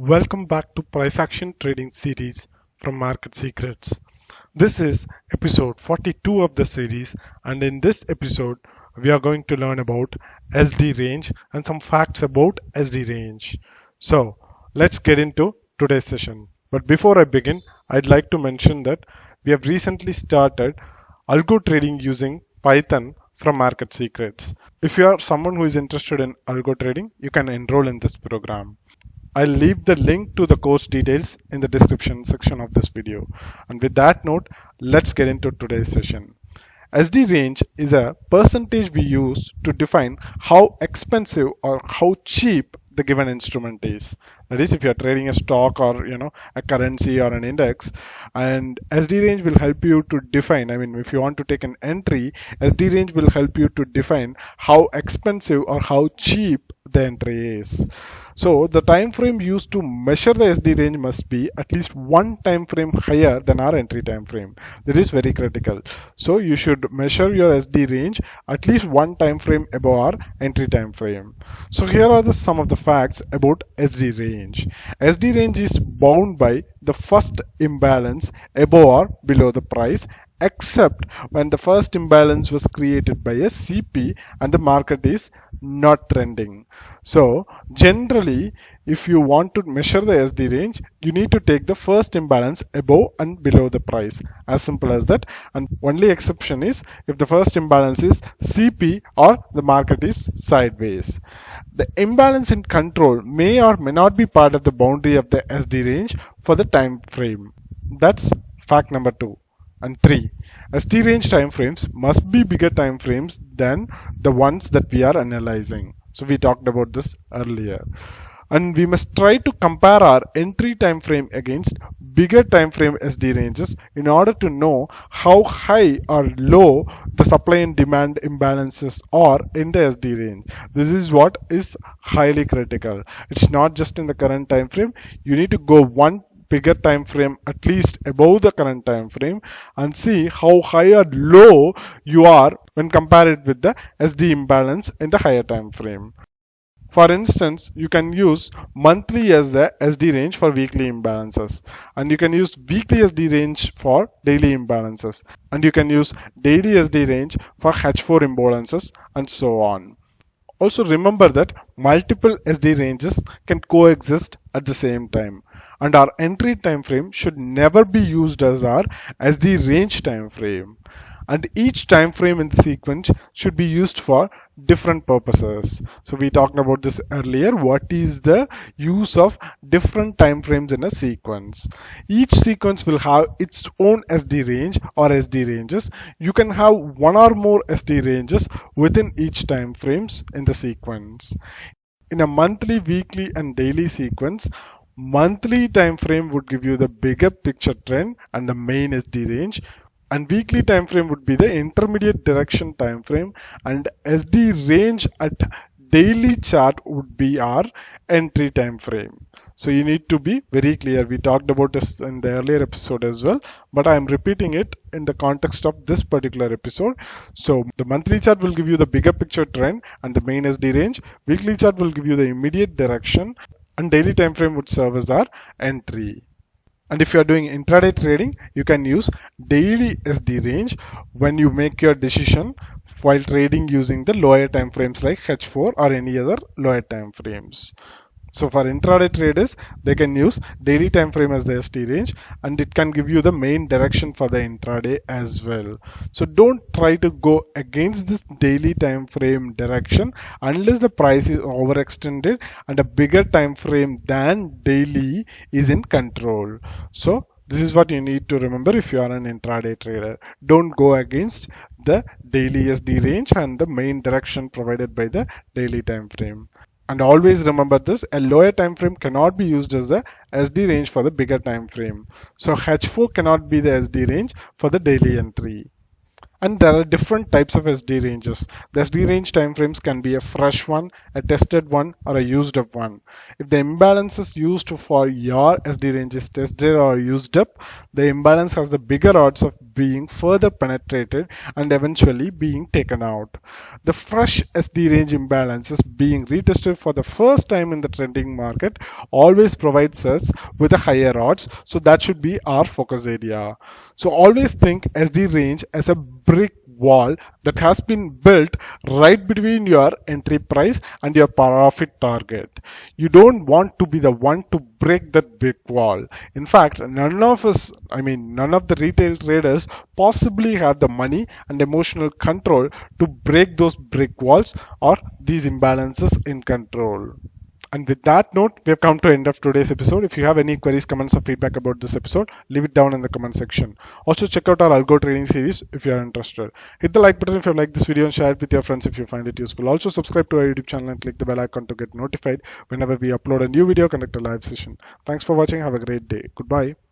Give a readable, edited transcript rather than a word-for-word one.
Welcome back to Price Action Trading Series from Market Secrets. This is episode 42 of the series, and in this episode, we are going to learn about SD range and some facts about SD range. So, let's get into today's session. But before I begin, I'd like to mention that we have recently started algo trading using Python from Market Secrets. If you are someone who is interested in algo trading, you can enroll in this program. I'll leave the link to the course details in the description section of this video. And with that note, let's get into today's session. SD range is a percentage we use to define how expensive or how cheap the given instrument is. That is, if you're trading a stock or a currency or an index, and SD range will help you to define. If you want to take an entry, SD range will help you to define how expensive or how cheap the entry is. So the time frame used to measure the SD range must be at least one time frame higher than our entry time frame. That is very critical. So you should measure your SD range at least one time frame above our entry time frame. So here are some of the facts about SD range. SD range is bound by the first imbalance above or below the price, except when the first imbalance was created by a CP and the market is not trending. So generally, if you want to measure the SD range, you need to take the first imbalance above and below the price. As simple as that. And only exception is if the first imbalance is CP or the market is sideways. The imbalance in control may or may not be part of the boundary of the SD range for the time frame. That's fact number 2. And 3, SD range timeframes must be bigger timeframes than the ones that we are analyzing. So we talked about this earlier. And we must try to compare our entry time frame against bigger time frame SD ranges in order to know how high or low the supply and demand imbalances are in the SD range. This is what is highly critical. It's not just in the current time frame. You need to go one bigger time frame at least above the current time frame and see how high or low you are when compared with the SD imbalance in the higher time frame. For instance, you can use monthly as the SD range for weekly imbalances, and you can use weekly SD range for daily imbalances, and you can use daily SD range for H4 imbalances, and so on. Also remember that multiple SD ranges can coexist at the same time, and our entry time frame should never be used as our SD range time frame. And each time frame in the sequence should be used for different purposes. So we talked about this earlier. What is the use of different time frames in a sequence? Each sequence will have its own SD range or SD ranges. You can have one or more SD ranges within each time frames in the sequence. In a monthly, weekly and daily sequence, monthly time frame would give you the bigger picture trend and the main SD range, and weekly time frame would be the intermediate direction time frame, and SD range at daily chart would be our entry time frame. So you need to be very clear. We talked about this in the earlier episode as well, but I am repeating it in the context of this particular episode. So the monthly chart will give you the bigger picture trend and the main SD range. Weekly chart will give you the immediate direction, and daily time frame would serve as our entry. And if you are doing intraday trading, you can use daily SD range when you make your decision while trading using the lower time frames like H4 or any other lower time frames. So for intraday traders, they can use daily time frame as the SD range, and it can give you the main direction for the intraday as well. So don't try to go against this daily time frame direction unless the price is overextended and a bigger time frame than daily is in control. So this is what you need to remember if you are an intraday trader. Don't go against the daily SD range and the main direction provided by the daily time frame. And always remember this, a lower time frame cannot be used as a SD range for the bigger time frame. So H4 cannot be the SD range for the daily entry. And there are different types of SD ranges. The SD range timeframes can be a fresh one, a tested one, or a used up one. If the imbalance is used for your SD range is tested or used up, the imbalance has the bigger odds of being further penetrated and eventually being taken out. The fresh SD range imbalances being retested for the first time in the trending market always provides us with a higher odds, so that should be our focus area. So always think SD range as a brick wall that has been built right between your entry price and your profit target. You don't want to be the one to break that brick wall. In fact, none of the retail traders possibly have the money and emotional control to break those brick walls or these imbalances in control. And with that note, we have come to the end of today's episode. If you have any queries, comments, or feedback about this episode, leave it down in the comment section. Also, check out our Algo Trading series if you are interested. Hit the like button if you like this video and share it with your friends if you find it useful. Also, subscribe to our YouTube channel and click the bell icon to get notified whenever we upload a new video, conduct a live session. Thanks for watching. Have a great day. Goodbye.